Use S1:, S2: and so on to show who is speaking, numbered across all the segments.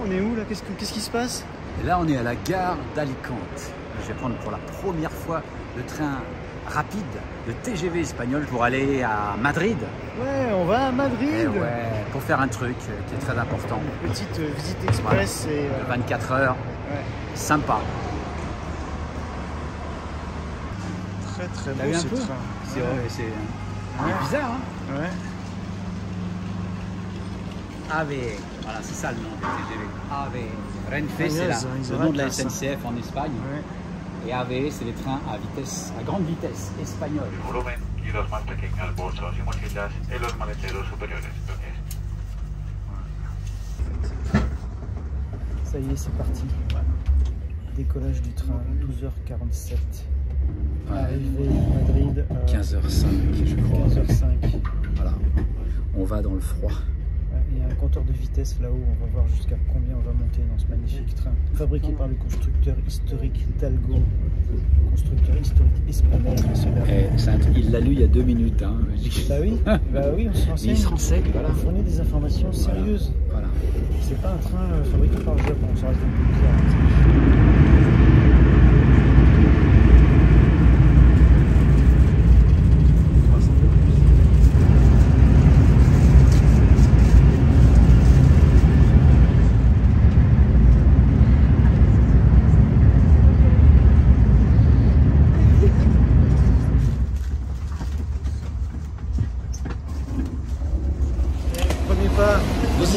S1: on est où là? Qu'est-ce qui se passe?
S2: Et là, on est à la gare d'Alicante. Je vais prendre pour la première fois le train rapide, le TGV espagnol pour aller à Madrid.
S1: Ouais, on va à Madrid.
S2: Et ouais, pour faire un truc qui est très important.
S1: Une petite visite express.
S2: Voilà.
S1: Et,
S2: de 24 heures.
S1: Ouais.
S2: Sympa.
S1: Très très
S2: T'as
S1: beau
S2: vu un
S1: ce
S2: peu?
S1: train.
S2: C'est bizarre, hein?
S1: Ouais.
S2: AVE, voilà, c'est ça le nom du TGV. AVE. Renfe,
S1: Ah,
S2: c'est
S1: yes,
S2: le nom de la
S1: ça.
S2: SNCF en Espagne.
S1: Ouais.
S2: Et AVE, c'est les trains à grande vitesse espagnols.
S3: Volumen y los más pequeños bolsos y mochilas en los maleteros superiores.
S1: Ça y est, c'est parti. Décollage du train, 12h47. Arrivée à Madrid à
S2: 15h05, je crois.
S1: 15h05.
S2: Voilà. On va dans le froid.
S1: Il y a un compteur de vitesse là-haut, on va voir jusqu'à combien on va monter dans ce magnifique train. Fabriqué par le constructeur historique Talgo, constructeur historique espagnol.
S2: Il l'a lu il y a 2 minutes. Hein.
S1: Bah oui, on se renseigne.
S2: Mais il se renseigne, voilà.
S1: On fournit des informations sérieuses.
S2: Voilà.
S1: C'est pas un train fabriqué par le Japon, ça reste un peu bizarre.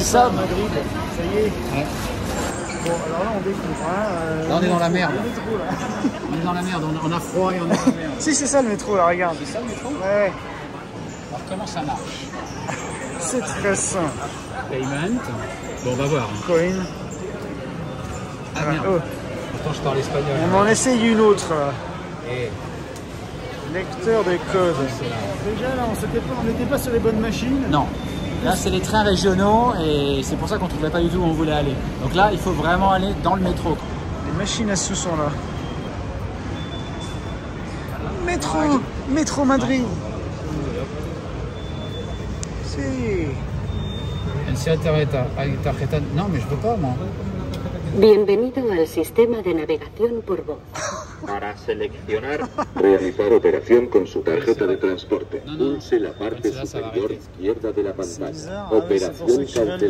S1: Ça, Madrid, ça y est.
S2: Ouais.
S1: Bon, alors là, on découvre. Hein,
S2: là, on est dans la merde.
S1: Métro, là.
S2: On est dans la merde, on a froid et on est dans la merde.
S1: Si, c'est ça le métro, là, regarde.
S2: C'est ça le métro?
S1: Ouais.
S2: Alors, comment ça marche?
S1: C'est très simple.
S2: Payment. Bon, on va voir.
S1: Coin.
S2: Ah merde.
S1: Oh.
S2: Pourtant, je parle espagnol.
S1: On en essaye une autre, là.
S2: Et...
S1: Lecteur de code. Déjà, là, on n'était pas sur les bonnes machines.
S2: Non. Là, c'est les trains régionaux et c'est pour ça qu'on ne trouvait pas du tout où on voulait aller. Donc là, il faut vraiment aller dans le métro.
S1: Les machines à sous sont là. Métro Madrid. Si.
S2: Non, mais je peux pas, moi.
S4: Bienvenido al sistema de navegación por voz.
S5: Para seleccionar, realizar operación con su tarjeta de transporte. Pulse la parte superior izquierda de la pantalla. Operación cancelada.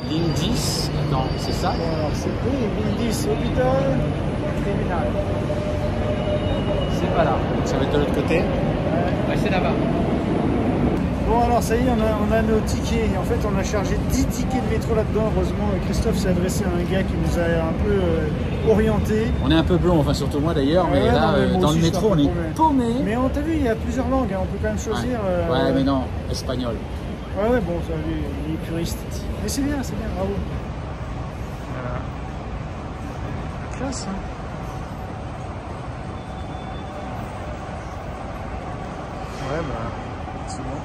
S2: Ligne 10, attends, c'est ça?
S1: Bon, alors c'est ligne 10, hôpital, terminal.
S2: C'est pas là, donc ça va être de l'autre côté. Ouais, c'est là-bas.
S1: Bon alors ça y est, on a nos tickets. En fait on a chargé 10 tickets de métro là-dedans. Heureusement Christophe s'est adressé à un gars qui nous a un peu orienté.
S2: On est un peu blond, enfin surtout moi d'ailleurs, mais
S1: ouais,
S2: là
S1: non, mais
S2: dans le métro on est paumé.
S1: Mais on t'a vu, il y a plusieurs langues, hein. On peut quand même choisir.
S2: Ouais, mais non, espagnol.
S1: Ouais bon, ça, il est puriste. Mais c'est bien, bravo. Voilà. Classe hein. Ouais bah c'est bon.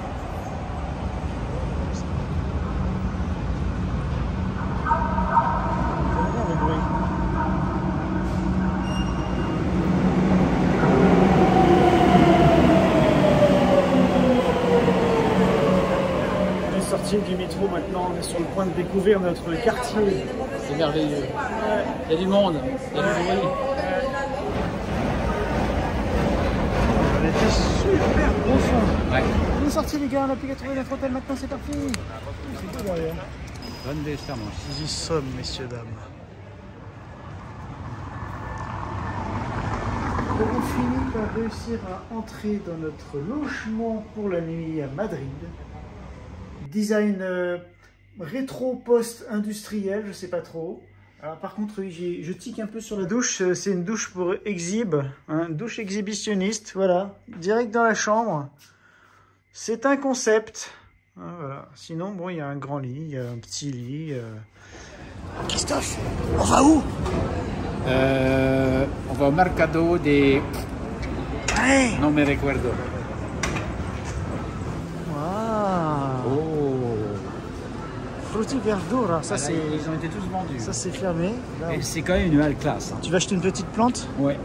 S1: Du métro maintenant, on est sur le point de découvrir notre quartier.
S2: C'est merveilleux.
S1: Ouais.
S2: Il y a du monde, il y a du bruit.
S1: On était super profond.
S2: Ouais.
S1: On est sortis les gars, on a plus qu'à trouver notre hôtel maintenant, c'est parti. C'est tout derrière.
S2: Bonne descente.
S1: Nous y sommes, messieurs, dames. Nous avons fini par réussir à entrer dans notre logement pour la nuit à Madrid. Design rétro post-industriel, je sais pas trop. Alors par contre, oui, je tique un peu sur la douche. C'est une douche pour exhib, hein, une douche exhibitionniste. Voilà, direct dans la chambre. C'est un concept. Hein, voilà. Sinon, bon, il y a un grand lit, il y a un petit lit. Christophe, on va où?
S2: On va au Mercado de...
S1: Ouais.
S2: Non me recuerdo.
S1: Frutti Verdura, ça c'est.
S2: Ils ont été tous vendus.
S1: Ça c'est fermé. Là,
S2: et c'est quand même une halle classe. Hein.
S1: Tu vas acheter une petite plante?
S2: Ouais.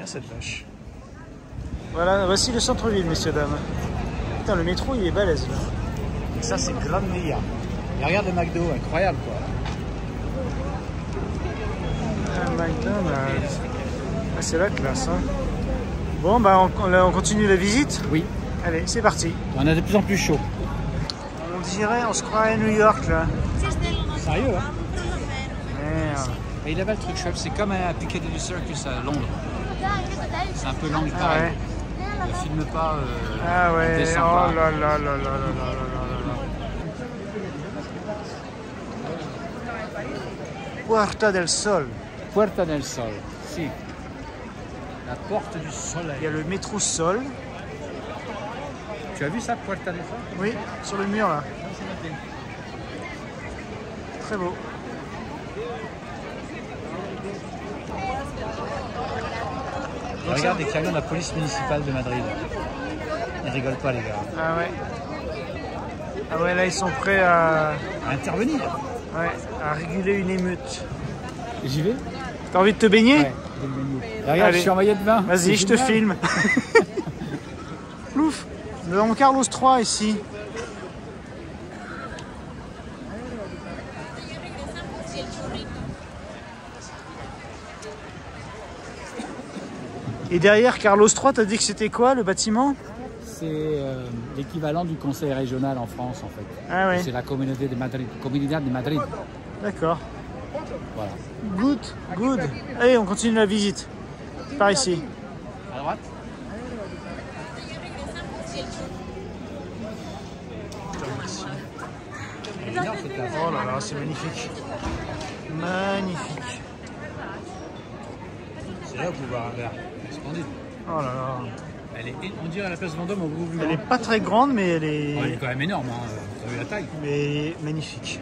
S1: cette vache. Voilà, voici le centre-ville, messieurs, dames. Putain, le métro, il est balèze, là.
S2: Et ça, c'est Gran Via. Et regarde le McDo, incroyable, quoi.
S1: Un McDonald's. Ah, c'est la classe, hein. Bon, bah, on continue la visite.
S2: Oui.
S1: Allez, c'est parti.
S2: On a de plus en plus chaud.
S1: On dirait, on se croirait à New York, là.
S2: Sérieux, hein?
S1: Merde.
S2: Et là-bas, le truc chouette, c'est comme à Piccadilly Circus à Londres. C'est un peu l'angle pareil.
S1: Ouais.
S2: Ne filme pas.
S1: Ah ouais,
S2: descend
S1: oh
S2: pas.
S1: là là là là là là là là. Puerta del Sol.
S2: Puerta del Sol, si. La porte du soleil.
S1: Il y a le métro Sol.
S2: Tu as vu ça, Puerta del Sol?
S1: Oui, sur le mur là. Très beau.
S2: Regarde les camions de la police municipale de Madrid. Ils rigolent pas, les gars.
S1: Ah ouais. Ah ouais, là ils sont prêts à
S2: Intervenir.
S1: ouais, à réguler une émeute.
S2: J'y vais?
S1: T'as envie de te baigner?
S2: Ouais, je vais me baigner. Regarde,
S1: Allez.
S2: je suis en maillot de bain.
S1: Vas-y,
S2: C'est
S1: je te
S2: génial.
S1: filme. Plouf. Dans Carlos III ici. Et derrière Carlos III, t'as dit que c'était quoi le bâtiment?
S2: C'est l'équivalent du conseil régional en France, en fait.
S1: Ah ouais,
S2: C'est la communauté de Madrid. Comunidad de Madrid.
S1: d'accord.
S2: Voilà.
S1: Good, good. Allez, on continue la visite. Par ici.
S2: À droite.
S1: Oh là là, c'est magnifique. Magnifique.
S2: C'est là où vous boire un verre. C'est splendide.
S1: Oh là là.
S2: Elle est, on dirait la place Vendôme au bout du
S1: Elle est pas très grande, mais elle est,
S2: Elle est quand même énorme, hein. T'as vu la taille?
S1: mais magnifique.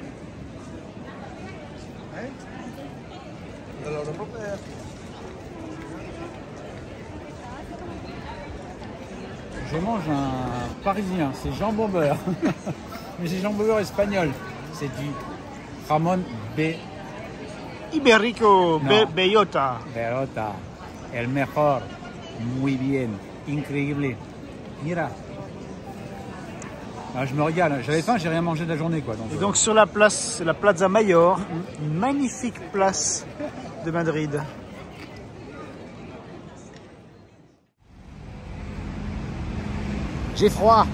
S2: Je mange un parisien, c'est jambon beurre. Mais c'est jambon beurre espagnol. C'est du Ramon B.
S1: Iberico
S2: Non.
S1: Bellota.
S2: Berota. El mejor. Muy bien. Increíble. Mira. Ah, je me régale. J'avais faim, j'ai rien mangé de la journée, quoi.
S1: Et donc sur la place, c'est la Plaza Mayor, une magnifique place de Madrid.
S2: j'ai froid.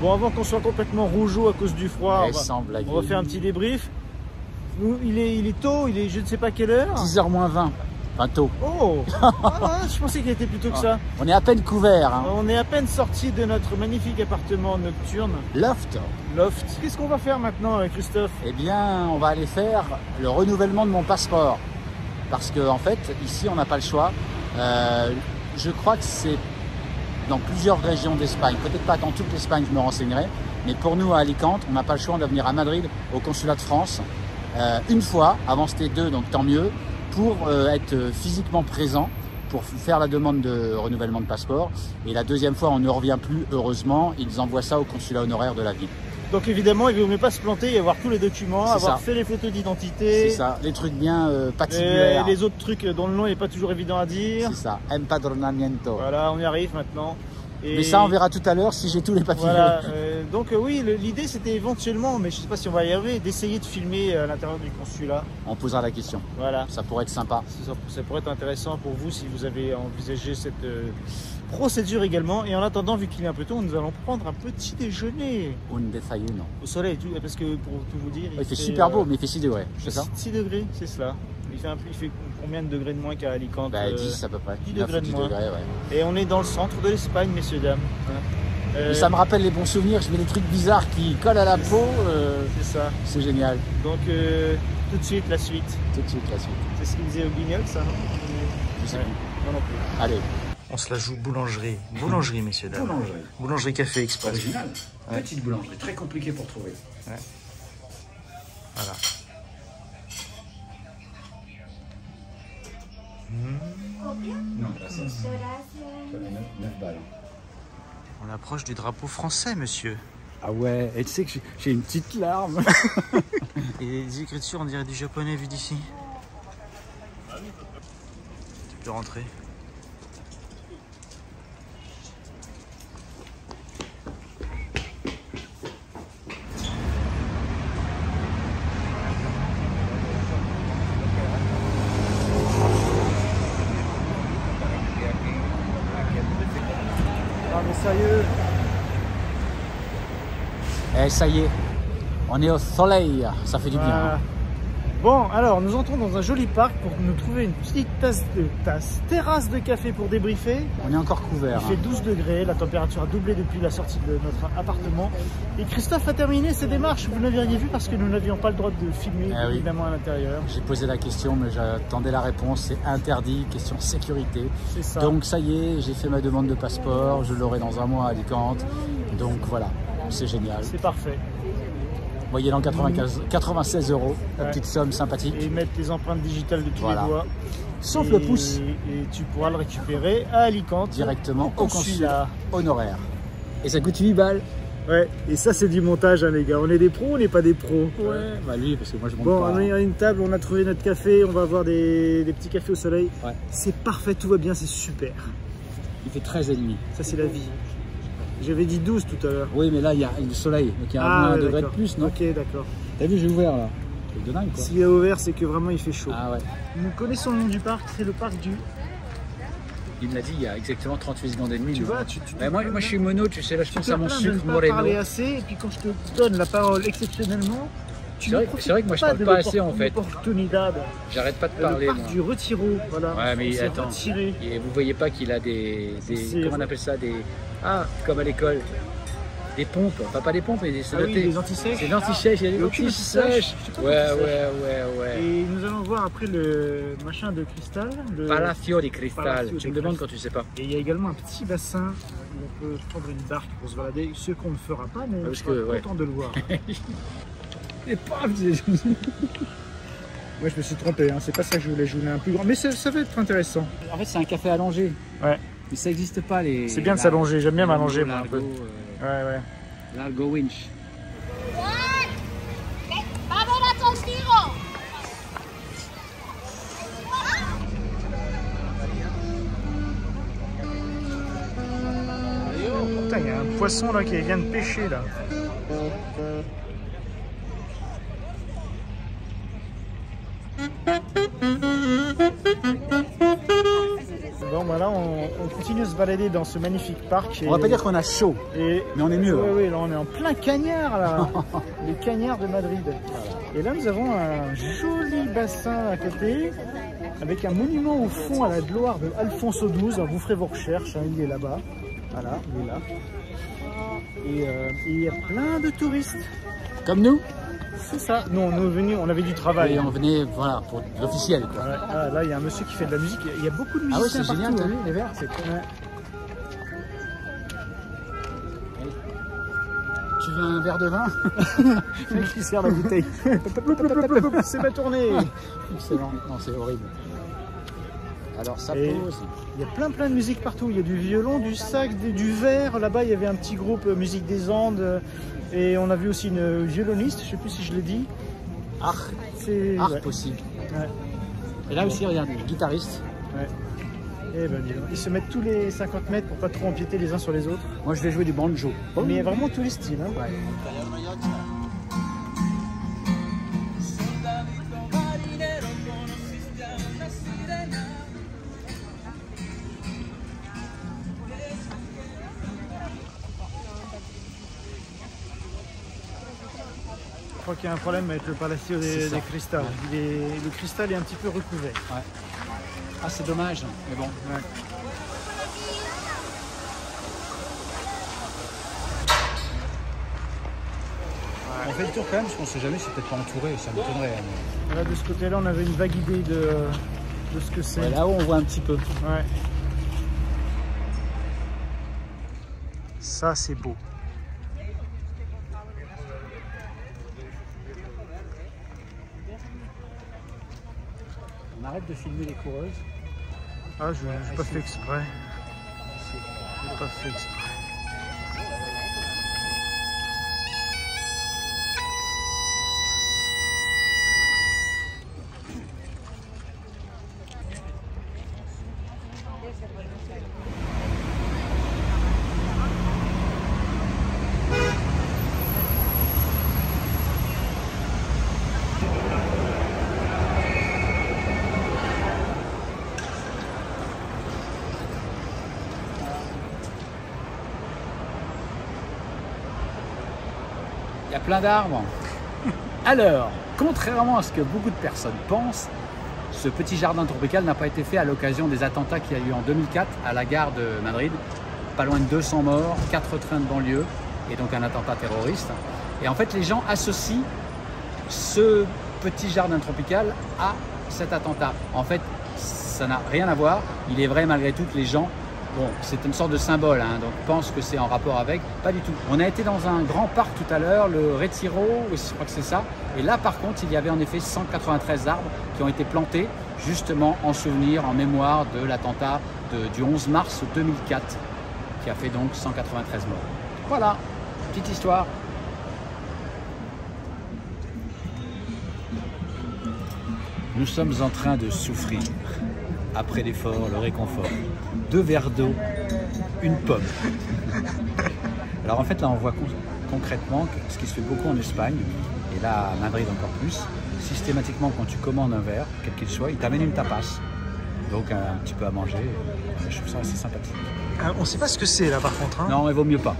S1: Bon, avant qu'on soit complètement rougeau à cause du froid,
S2: Eh, sans blaguer.
S1: on va faire un petit débrief. Nous, il est tôt, il est je ne sais pas quelle heure.
S2: 10h moins 20. Enfin, tôt.
S1: Oh, ah, je pensais qu'il était plus tôt que ça.
S2: On est à peine couvert. Hein.
S1: On est à peine sorti de notre magnifique appartement nocturne,
S2: Loft.
S1: loft. Qu'est-ce qu'on va faire maintenant, Christophe?
S2: Eh bien, on va aller faire le renouvellement de mon passeport. Parce qu'en fait, ici, on n'a pas le choix. Je crois que c'est dans plusieurs régions d'Espagne. Peut-être pas dans toute l'Espagne, je me renseignerai. Mais pour nous, à Alicante, on n'a pas le choix. On doit venir à Madrid, au consulat de France, une fois. Avant, c'était 2, donc tant mieux. Pour être physiquement présent, pour faire la demande de renouvellement de passeport. Et la deuxième fois, on ne revient plus, heureusement. Ils envoient ça au consulat honoraire de la ville.
S1: Donc évidemment, il ne vaut mieux pas se planter et avoir tous les documents,
S2: C'est
S1: avoir
S2: ça.
S1: fait les photos d'identité.
S2: C'est ça, les trucs bien
S1: Et
S2: patibulaires.
S1: les autres trucs dont le nom n'est pas toujours évident à dire.
S2: C'est ça, empadronamiento.
S1: Voilà, on y arrive maintenant. Et
S2: Mais ça, on verra tout à l'heure si j'ai tous les papiers.
S1: voilà, donc oui, l'idée c'était éventuellement, mais je ne sais pas si on va y arriver, d'essayer de filmer à l'intérieur du consulat.
S2: On posera la question.
S1: Voilà,
S2: Ça pourrait être sympa.
S1: ça pourrait être intéressant pour vous si vous avez envisagé cette procédure également. Et en attendant, vu qu'il est un peu tôt, nous allons prendre un petit déjeuner
S2: Un desayuno.
S1: au soleil, parce que pour tout vous dire,
S2: Il fait super beau, mais il fait 6 degrés, c'est ça?
S1: 6 degrés, c'est cela. Il fait combien de degrés de moins qu'à Alicante?
S2: Bah, 10 à peu près.
S1: 10
S2: 9 ou
S1: degrés de
S2: 10
S1: moins.
S2: degrés, ouais.
S1: Et on est dans le centre de l'Espagne, messieurs, dames.
S2: Et ça me rappelle les bons souvenirs, je mets des trucs bizarres qui collent à la peau,
S1: C'est ça.
S2: c'est génial.
S1: Donc, tout de suite, la suite.
S2: Tout de suite, la suite.
S1: C'est ce qu'il disait au Guignol, ça, non?
S2: Je sais
S1: Ouais.
S2: plus.
S1: Moi non plus.
S2: Allez.
S1: On se la joue boulangerie. Boulangerie, messieurs, dames.
S2: Boulangerie.
S1: Boulangerie Café Express.
S2: Original.
S1: Ouais.
S2: Petite boulangerie, très compliqué pour trouver.
S1: Voilà.
S2: Non, pas ça. 9 balles.
S1: On approche du drapeau français, monsieur.
S2: Ah ouais, et tu sais que j'ai une petite larme.
S1: Et les écritures, on dirait du japonais vu d'ici. Tu peux rentrer.
S2: Et ça y est, on est au soleil, ça fait du bien.
S1: Voilà. Bon, alors nous entrons dans un joli parc pour nous trouver une petite terrasse de café pour débriefer.
S2: On est encore couvert.
S1: Il fait 12 degrés, la température a doublé depuis la sortie de notre appartement. Et Christophe a terminé ses démarches, vous n'aviez rien vu parce que nous n'avions pas le droit de filmer évidemment à l'intérieur.
S2: J'ai posé la question mais j'attendais la réponse, c'est interdit, question sécurité.
S1: C'est ça.
S2: Donc ça y est, j'ai fait ma demande de passeport, je l'aurai dans un mois à Alicante. Donc voilà, c'est génial.
S1: C'est parfait.
S2: Moyennant 96 €, la petite somme sympathique.
S1: Et mettre les empreintes digitales de tous les doigts.
S2: Sauf le pouce.
S1: Et tu pourras le récupérer à Alicante.
S2: Directement au consulat honoraire. Et ça coûte 8 balles.
S1: Ouais, et ça c'est du montage hein, les gars. On est des pros ou on n'est pas des pros?
S2: Ouais, bah lui parce que moi je monte
S1: pas. Bon, on est à une table, on a trouvé notre café, on va avoir des petits cafés au soleil.
S2: Ouais.
S1: C'est parfait, tout va bien, c'est super.
S2: Il fait 13,5.
S1: Ça c'est la vie. J'avais dit 12 tout à l'heure.
S2: Oui, mais là, il y a le soleil, donc il y a un degré de plus, non?
S1: Ok, d'accord.
S2: T'as vu, j'ai ouvert là. C'est de dingue, quoi.
S1: S'il est ouvert, c'est que vraiment il fait chaud.
S2: Ah ouais.
S1: Nous connaissons le nom du parc, c'est le parc du...
S2: Il me l'a dit il y a exactement 38 secondes et demie.
S1: Tu vois,
S2: moi je suis mono, tu sais, là je pense à mon sucre
S1: Moreno. Tu peux parler assez, et puis quand je te donne la parole exceptionnellement,
S2: c'est vrai que moi je parle pas assez en fait. J'arrête pas de parler.
S1: Le parc du Retiro, voilà.
S2: Ouais, mais attends. Et vous voyez pas qu'il a des comment on appelle ça, des... Ah, comme à l'école. Des pompes, enfin pas des pompes, mais c'est
S1: des anti-sèches.
S2: C'est des anti-sèches, il y a des anti-sèches. Ouais.
S1: Et nous allons voir après le machin de cristal. Le
S2: Palacio di Cristal. Tu me demandes quand tu sais pas.
S1: Et il y a également un petit bassin où on peut prendre une barque pour se balader, ce qu'on ne fera pas, mais je suis content de le voir. Et paf, moi je me suis trompé, hein. C'est pas ça que je voulais un plus grand, mais ça va être intéressant.
S2: En fait c'est un café allongé.
S1: Ouais.
S2: Mais ça n'existe pas les...
S1: C'est bien de s'allonger, j'aime bien m'allonger moi un peu.
S2: Ouais. Largo winch.
S1: Putain, il y a un poisson là qui vient de pêcher là. Bon, voilà, on continue à se balader dans ce magnifique parc.
S2: On va pas dire qu'on a chaud, mais on est mieux.
S1: Oui, là on est en plein cagnard là, les cagnards de Madrid. Et là nous avons un joli bassin à côté, avec un monument au fond à la gloire de Alfonso XII. Alors, vous ferez vos recherches, hein, il est là-bas. Voilà, il est là. Et il y a plein de touristes.
S2: Comme nous?
S1: C'est ça. Nous, on est venus, on avait du travail.
S2: Et on venait, voilà, pour l'officiel.
S1: Ouais. Ah, là, il y a un monsieur qui fait de la musique. Il y a beaucoup de musiciens.
S2: Ah ouais, c'est génial, t'as vu,
S1: les verts, c'est cool.
S2: Tu veux un verre de vin?
S1: Le mec qui sert la bouteille. C'est ma tournée.
S2: Excellent. Non, c'est horrible. Alors ça pose.
S1: Il y a plein de musique partout. Il y a du violon, du sax, du verre. Là-bas, il y avait un petit groupe musique des Andes. Et on a vu aussi une violoniste, je ne sais plus si je l'ai dit.
S2: Art possible.
S1: Ouais.
S2: Et là aussi, regarde, guitariste.
S1: Ouais. Et ben, ils se mettent tous les 50 mètres pour pas trop empiéter les uns sur les autres.
S2: Moi, je vais jouer du banjo.
S1: Mais il y a vraiment tous les styles. Hein.
S2: Ouais.
S1: Je crois qu'il y a un problème avec le Palacio des Cristal. Ouais. Le cristal est un petit peu recouvert.
S2: Ouais. Ah, c'est dommage, mais bon.
S1: Ouais.
S2: On fait le tour quand même, parce qu'on ne sait jamais, c'est peut-être pas entouré, ça m'étonnerait. Mais...
S1: Là, de ce côté-là, on avait une vague idée de ce que c'est.
S2: Ouais, là-haut, on voit un petit peu.
S1: Ouais. Ça, c'est beau.
S2: On arrête de filmer les coureuses.
S1: Ah, je n'ai pas fait exprès. Je n'ai pas fait exprès.
S2: y a plein d'arbres. Alors, contrairement à ce que beaucoup de personnes pensent, ce petit jardin tropical n'a pas été fait à l'occasion des attentats qu'il y a eu en 2004 à la gare de Madrid. Pas loin de 200 morts, 4 trains de banlieue et donc un attentat terroriste. Et en fait, les gens associent ce petit jardin tropical à cet attentat. En fait, ça n'a rien à voir. Il est vrai malgré tout que les gens, bon, c'est une sorte de symbole, hein, donc pensent que c'est en rapport avec. Pas du tout. On a été dans un grand parc tout à l'heure, le Retiro, je crois que c'est ça. Et là, par contre, il y avait en effet 193 arbres qui ont été plantés justement en souvenir, en mémoire de l'attentat du 11 mars 2004, qui a fait donc 193 morts. Voilà, petite histoire. Nous sommes en train de souffrir. Après l'effort, le réconfort. 2 verres d'eau, une pomme. Alors en fait, là, on voit concrètement ce qui se fait beaucoup en Espagne, et là, à Madrid encore plus. Systématiquement, quand tu commandes un verre, quel qu'il soit, ils t'amènent une tapas. Donc un petit peu à manger. Je trouve ça assez sympathique.
S1: On ne sait pas ce que c'est là par contre. Hein.
S2: Non, il vaut mieux pas.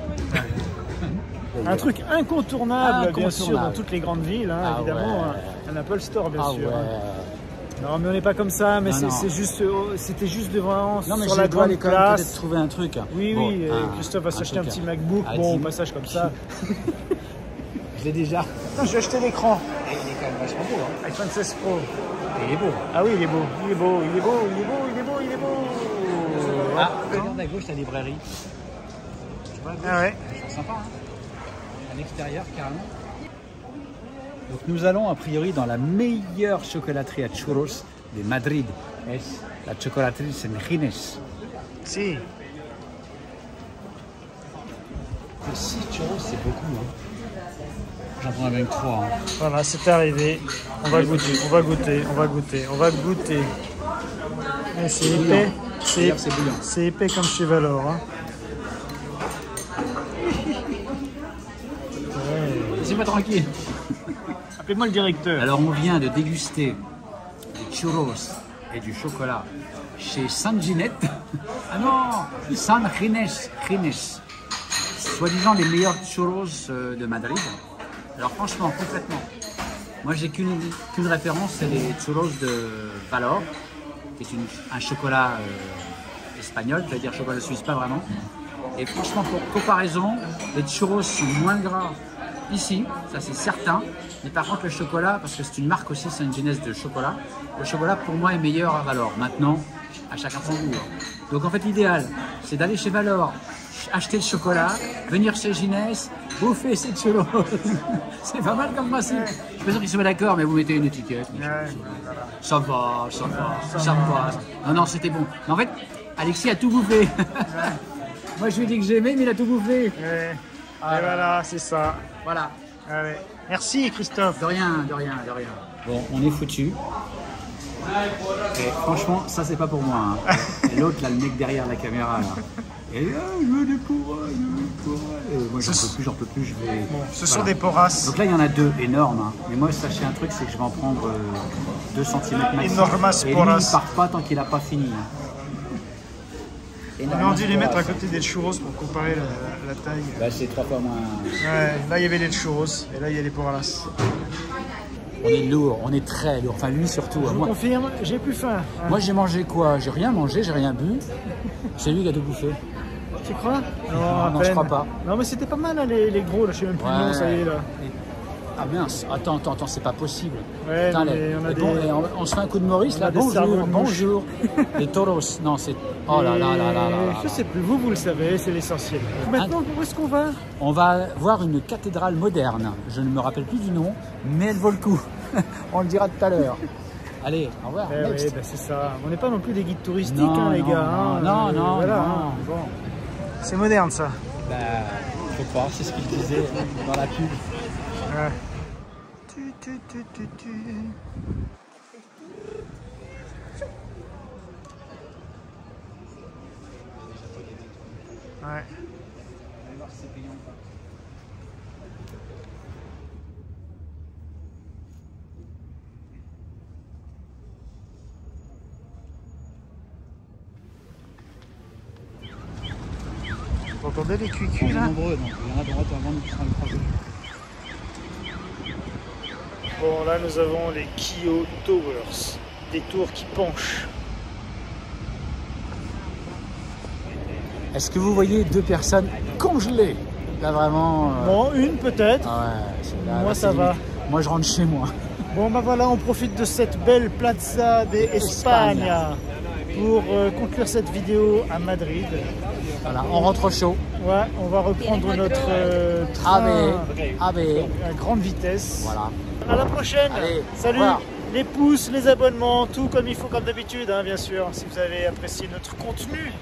S1: Un truc incontournable, bien sûr, dans toutes les grandes villes, hein, évidemment.
S2: Ouais.
S1: Un Apple Store, bien sûr.
S2: Ouais.
S1: Non, mais on n'est pas comme ça, mais c'est juste, c'était juste devant,
S2: non, mais
S1: sur la grande place.
S2: Peut-être trouver un truc.
S1: Oui,
S2: bon,
S1: oui, Christophe va s'acheter un petit MacBook, bon, au passage comme ça.
S2: Je l'ai déjà.
S1: Non, j'ai acheté l'écran.
S2: Il est quand même vachement beau. Hein.
S1: iPhone 16 Pro.
S2: Et il est beau.
S1: Ah oui, il est beau, il est beau, il est beau, il est beau, il est beau, il est beau.
S2: Ah, regarde à gauche la librairie. Tu vois,
S1: ah ouais.
S2: C'est sympa, hein. À l'extérieur, carrément. Donc nous allons a priori dans la meilleure chocolaterie à churros de Madrid. Es la chocolaterie San Ginés.
S1: Si.
S2: 6 churros, c'est beaucoup. Hein. J'en prends même 3. Hein.
S1: Voilà, c'est arrivé. On va goûter, on va goûter, on va goûter, on va goûter. C'est épais. C'est épais comme chez Valor. Hein.
S2: Laissez-moi tranquille.
S1: Appelez-moi le directeur.
S2: Alors on vient de déguster des churros et du chocolat chez San Ginette. Ah non, San Ginés. Soi-disant les meilleurs churros de Madrid. Alors franchement, complètement. Moi j'ai qu'une référence, c'est les churros de Valor, qui est un chocolat espagnol, c'est-à-dire chocolat suisse, pas vraiment. Et franchement, pour comparaison, les churros sont moins gras ici, ça c'est certain. Mais par contre le chocolat, parce que c'est une marque aussi, c'est une genèse de chocolat, le chocolat pour moi est meilleur à Valor. Maintenant, à chacun son goût. Donc en fait l'idéal, c'est d'aller chez Valor, acheter le chocolat, venir chez Ginès, bouffer ces churros. C'est pas mal comme principe. Je suis pas sûr qu'ils soient d'accord, mais vous mettez une étiquette. Ça va. Non, c'était bon. Mais en fait, Alexis a tout bouffé. Moi je lui ai dit que j'aimais, mais il a tout bouffé.
S1: Et voilà, c'est ça.
S2: Voilà.
S1: Allez. Merci Christophe.
S2: De rien. Bon, on est foutu. Et franchement, ça c'est pas pour moi. Hein. Et l'autre là, le mec derrière la caméra là. Et je veux des couronnes. Et moi j'en peux plus, je vais.
S1: Bon, ce sont des porras.
S2: Donc là il y en a 2 énormes. Hein. Mais moi sachez un truc, c'est que je vais en prendre 2 cm maximum.
S1: Énormas
S2: et lui,
S1: porras.
S2: il part pas tant qu'il a pas fini. Hein.
S1: On a dû les mettre à côté des churros pour comparer la taille.
S2: Bah, c'est 3 fois moins.
S1: Ouais, là il y avait les churros et là il y a les porras.
S2: On est lourd, on est très lourd. Enfin lui surtout.
S1: Je vous confirme, j'ai plus faim.
S2: Moi j'ai mangé quoi? J'ai rien mangé, j'ai rien bu. C'est lui qui a tout bouffé.
S1: Tu crois?
S2: Non, je crois pas.
S1: Non mais c'était pas mal hein, les gros là, je sais même plus le nom, ça y est là.
S2: Ah mince, attends, c'est pas possible.
S1: Ouais,
S2: putain, on se fait un coup de Maurice là, bonjour. Les tauros, non c'est... Oh là.
S1: Je sais plus, vous le savez, c'est l'essentiel. Maintenant, où est-ce qu'on va?
S2: On va voir une cathédrale moderne. Je ne me rappelle plus du nom, mais elle vaut le coup. On le dira tout à l'heure. Allez, au revoir.
S1: Oui, c'est ça. On n'est pas non plus des guides touristiques, hein, les gars.
S2: Non.
S1: Bon. C'est moderne ça.
S2: Bah, faut croire, c'est ce qu'il disait dans la pub.
S1: Ouais. Ouais. Vous entendez les cuicus là?
S2: Nombreux, donc il y en a droite avant de prendre le projet.
S1: Bon, là nous avons les Keio Towers, des tours qui penchent.
S2: Est-ce que vous voyez deux personnes congelées? Là vraiment...
S1: Bon, une peut-être.
S2: Ah ouais, là,
S1: moi
S2: là,
S1: ça va.
S2: limite. Moi je rentre chez moi.
S1: Bon bah voilà, on profite de cette belle Plaza de España pour conclure cette vidéo à Madrid.
S2: Voilà, on rentre au chaud.
S1: Ouais, on va reprendre notre train
S2: AB.
S1: à grande vitesse.
S2: Voilà.
S1: À la prochaine.
S2: Allez,
S1: salut. Les pouces, les abonnements, tout comme il faut comme d'habitude, hein, bien sûr, si vous avez apprécié notre contenu.